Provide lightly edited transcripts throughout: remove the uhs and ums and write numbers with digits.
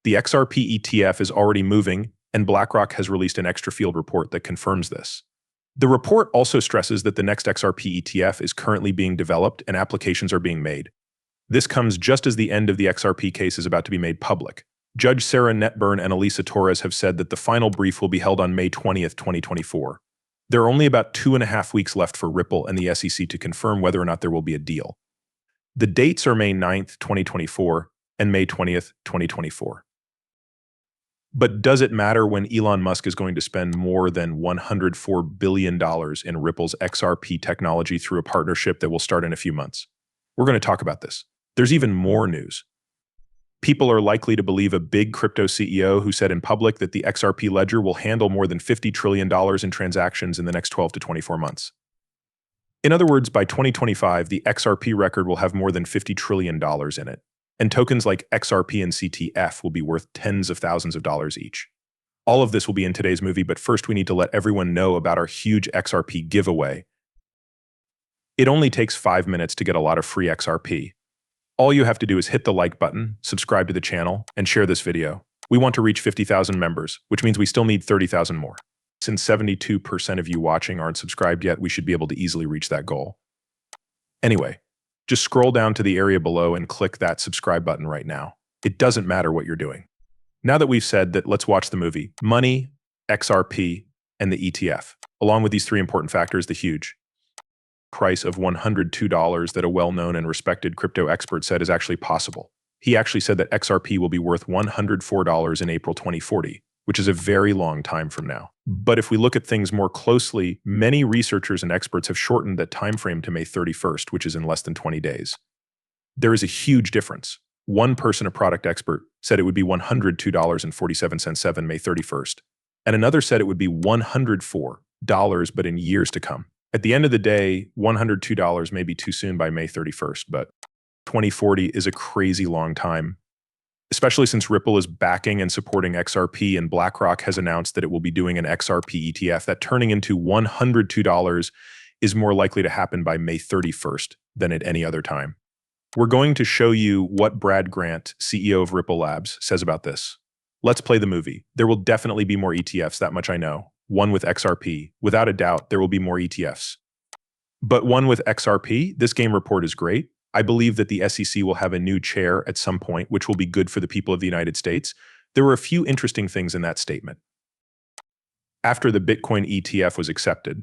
The XRP ETF is already moving, and BlackRock has released an extra field report that confirms this. The report also stresses that the next XRP ETF is currently being developed and applications are being made. This comes just as the end of the XRP case is about to be made public. Judge Sarah Netburn and Elisa Torres have said that the final brief will be held on May 20th, 2024. There are only about 2.5 weeks left for Ripple and the SEC to confirm whether or not there will be a deal. The dates are May 9th, 2024 and May 20th, 2024. But does it matter when Elon Musk is going to spend more than $104 billion in Ripple's XRP technology through a partnership that will start in a few months? We're going to talk about this. There's even more news. People are likely to believe a big crypto CEO who said in public that the XRP ledger will handle more than $50 trillion in transactions in the next 12 to 24 months. In other words, by 2025, the XRP record will have more than $50 trillion in it, and tokens like XRP and CTF will be worth tens of thousands of dollars each. All of this will be in today's movie, but first we need to let everyone know about our huge XRP giveaway. It only takes 5 minutes to get a lot of free XRP. All you have to do is hit the like button, subscribe to the channel, and share this video. We want to reach 50,000 members, which means we still need 30,000 more. Since 72% of you watching aren't subscribed yet, we should be able to easily reach that goal. Anyway, just scroll down to the area below and click that subscribe button right now. It doesn't matter what you're doing. Now that we've said that, let's watch the movie. Money, XRP, and the ETF. Along with these three important factors, the huge price of $102 that a well-known and respected crypto expert said is actually possible. He actually said that XRP will be worth $104 in April 2040, which is a very long time from now. But if we look at things more closely, many researchers and experts have shortened that time frame to May 31st, which is in less than 20 days. There is a huge difference. One person, a product expert, said it would be $102.47 May 31st, and another said it would be $104, but in years to come. At the end of the day, $102 may be too soon by May 31st, but 2040 is a crazy long time, especially since Ripple is backing and supporting XRP and BlackRock has announced that it will be doing an XRP ETF. That turning into $102 is more likely to happen by May 31st than at any other time. We're going to show you what Brad Grant, CEO of Ripple Labs, says about this. Let's play the movie. There will definitely be more ETFs, that much I know. One with XRP. Without a doubt, there will be more ETFs. But one with XRP, this game report is great. I believe that the SEC will have a new chair at some point, which will be good for the people of the United States. There were a few interesting things in that statement. After the Bitcoin ETF was accepted,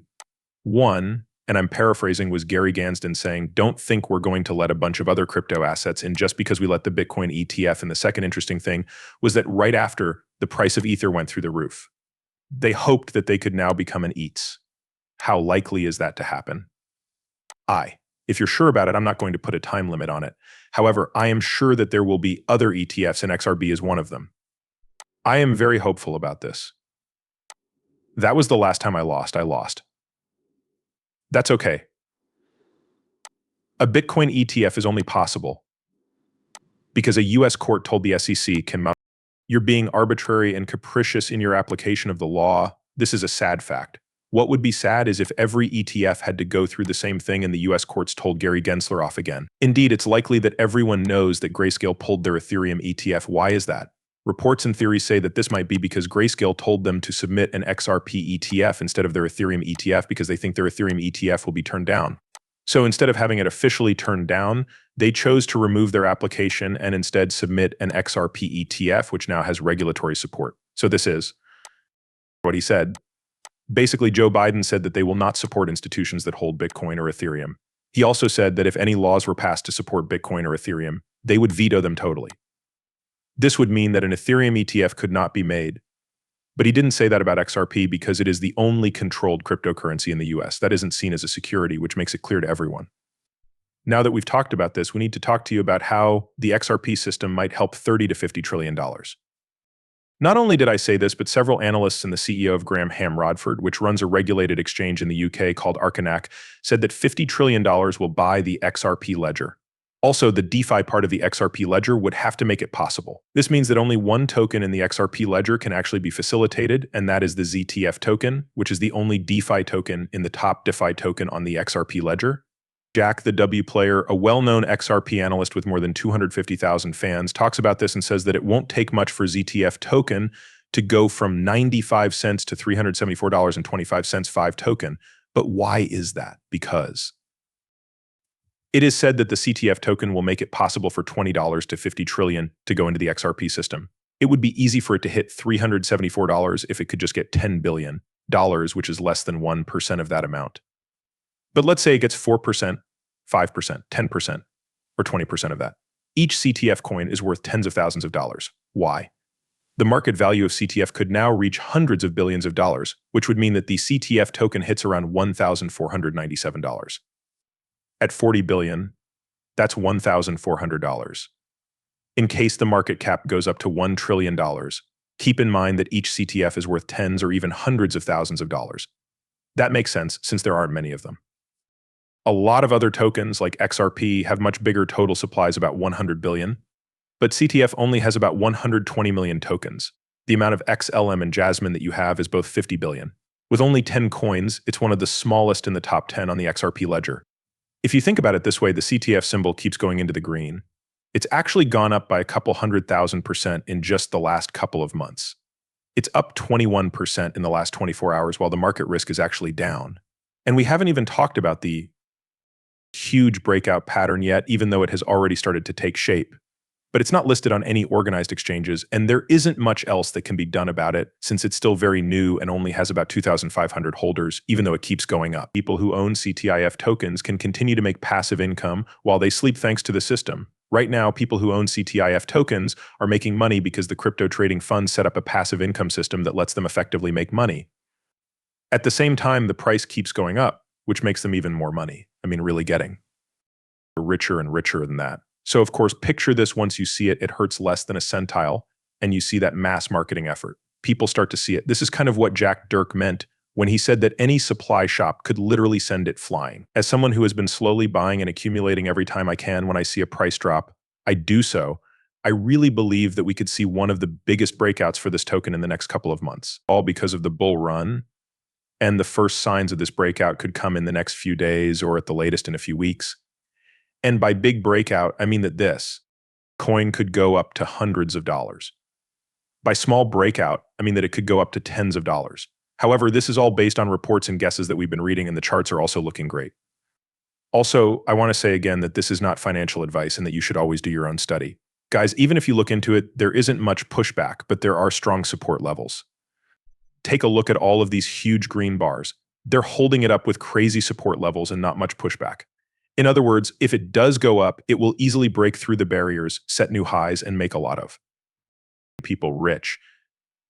one, and I'm paraphrasing, was Gary Gansden saying, don't think we're going to let a bunch of other crypto assets in just because we let the Bitcoin ETF. And the second interesting thing was that right after, the price of Ether went through the roof. They hoped that they could now become an ETS. How likely is that to happen? If you're sure about it, I'm not going to put a time limit on it. However, I am sure that there will be other ETFs and XRB is one of them. I am very hopeful about this. That was the last time I lost. That's okay. A Bitcoin ETF is only possible because a US court told the SEC you're being arbitrary and capricious in your application of the law. This is a sad fact. What would be sad is if every ETF had to go through the same thing and the US courts told Gary Gensler off again. Indeed, it's likely that everyone knows that Grayscale pulled their Ethereum ETF. Why is that? Reports and theories say that this might be because Grayscale told them to submit an XRP ETF instead of their Ethereum ETF because they think their Ethereum ETF will be turned down. So instead of having it officially turned down, they chose to remove their application and instead submit an XRP ETF, which now has regulatory support. So this is what he said. Basically, Joe Biden said that they will not support institutions that hold Bitcoin or Ethereum. He also said that if any laws were passed to support Bitcoin or Ethereum, they would veto them totally. This would mean that an Ethereum ETF could not be made. But he didn't say that about XRP because it is the only controlled cryptocurrency in the US that isn't seen as a security, which makes it clear to everyone. Now that we've talked about this, we need to talk to you about how the XRP system might help $30 to $50 trillion. Not only did I say this, but several analysts and the CEO of Graham Rodford, which runs a regulated exchange in the UK called Arcanac, said that $50 trillion will buy the XRP ledger. Also, the DeFi part of the XRP ledger would have to make it possible. This means that only one token in the XRP ledger can actually be facilitated, and that is the ZTF token, which is the only DeFi token in the top DeFi token on the XRP ledger. Jack the W Player, a well-known XRP analyst with more than 250,000 fans, talks about this and says that it won't take much for ZTF token to go from 95 cents to $374.25 5 token. But why is that? Because it is said that the CTF token will make it possible for $20 to 50 trillion to go into the XRP system. It would be easy for it to hit $374 if it could just get $10 billion, which is less than 1% of that amount. But let's say it gets 4%, 5%, 10%, or 20% of that. Each CTF coin is worth tens of thousands of dollars. Why? The market value of CTF could now reach hundreds of billions of dollars, which would mean that the CTF token hits around $1,497. At 40 billion, that's $1,400. In case the market cap goes up to $1 trillion, keep in mind that each CTF is worth tens or even hundreds of thousands of dollars. That makes sense since there aren't many of them. A lot of other tokens like XRP have much bigger total supplies, about 100 billion, but CTF only has about 120 million tokens. The amount of XLM and Jasmine that you have is both 50 billion. With only 10 coins, it's one of the smallest in the top 10 on the XRP ledger. If you think about it this way, the CTF symbol keeps going into the green. It's actually gone up by a couple 100,000% in just the last couple of months. It's up 21% in the last 24 hours, while the market risk is actually down. And we haven't even talked about the huge breakout pattern yet, even though it has already started to take shape. But it's not listed on any organized exchanges, and there isn't much else that can be done about it since it's still very new and only has about 2,500 holders, even though it keeps going up. People who own CTIF tokens can continue to make passive income while they sleep thanks to the system. Right now, people who own CTIF tokens are making money because the crypto trading fund set up a passive income system that lets them effectively make money. At the same time, the price keeps going up, which makes them even more money. I mean, really getting richer and richer than that. So of course, picture this: once you see it, it hurts less than a centile, and you see that mass marketing effort. People start to see it. This is kind of what Jack Dirk meant when he said that any supply shop could literally send it flying. As someone who has been slowly buying and accumulating every time I can when I see a price drop, I do so. I really believe that we could see one of the biggest breakouts for this token in the next couple of months, all because of the bull run. And the first signs of this breakout could come in the next few days or at the latest in a few weeks. And by big breakout, I mean that this coin could go up to hundreds of dollars. By small breakout, I mean that it could go up to tens of dollars. However, this is all based on reports and guesses that we've been reading, and the charts are also looking great. Also, I want to say again that this is not financial advice and that you should always do your own study. Guys, even if you look into it, there isn't much pushback, but there are strong support levels. Take a look at all of these huge green bars. They're holding it up with crazy support levels and not much pushback. In other words, if it does go up, it will easily break through the barriers, set new highs, and make a lot of people rich.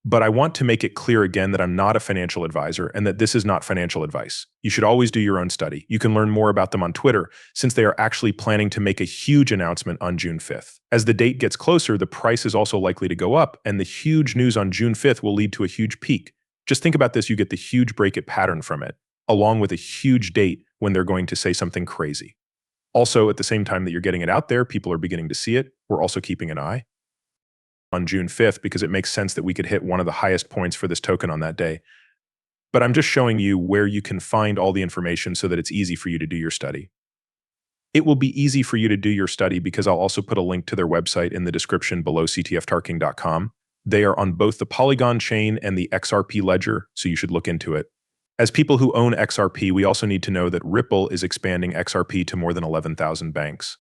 But I want to make it clear again that I'm not a financial advisor and that this is not financial advice. You should always do your own study. You can learn more about them on Twitter, since they are actually planning to make a huge announcement on June 5th. As the date gets closer, the price is also likely to go up, and the huge news on June 5th will lead to a huge peak. Just think about this: you get the huge breakout pattern from it, along with a huge date when they're going to say something crazy. Also, at the same time that you're getting it out there, people are beginning to see it. We're also keeping an eye on June 5th because it makes sense that we could hit one of the highest points for this token on that day. But I'm just showing you where you can find all the information so that it's easy for you to do your study. It will be easy for you to do your study because I'll also put a link to their website in the description below, ctftarking.com. They are on both the Polygon chain and the XRP ledger, so you should look into it. As people who own XRP, we also need to know that Ripple is expanding XRP to more than 11,000 banks.